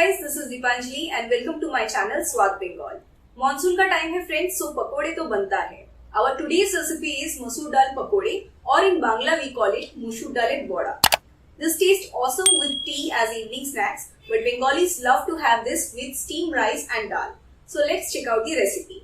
guys, this is Deepanjali and welcome to my channel Swaad Bengal. Monsoon का time है friends, so pakode तो बनता है. Our today's recipe is Masoor Dal pakode, or in Bangla we call it Masoor Dal Bora. This tastes awesome with tea as evening snacks, but Bengalis love to have this with steamed rice and dal. So let's check out the recipe.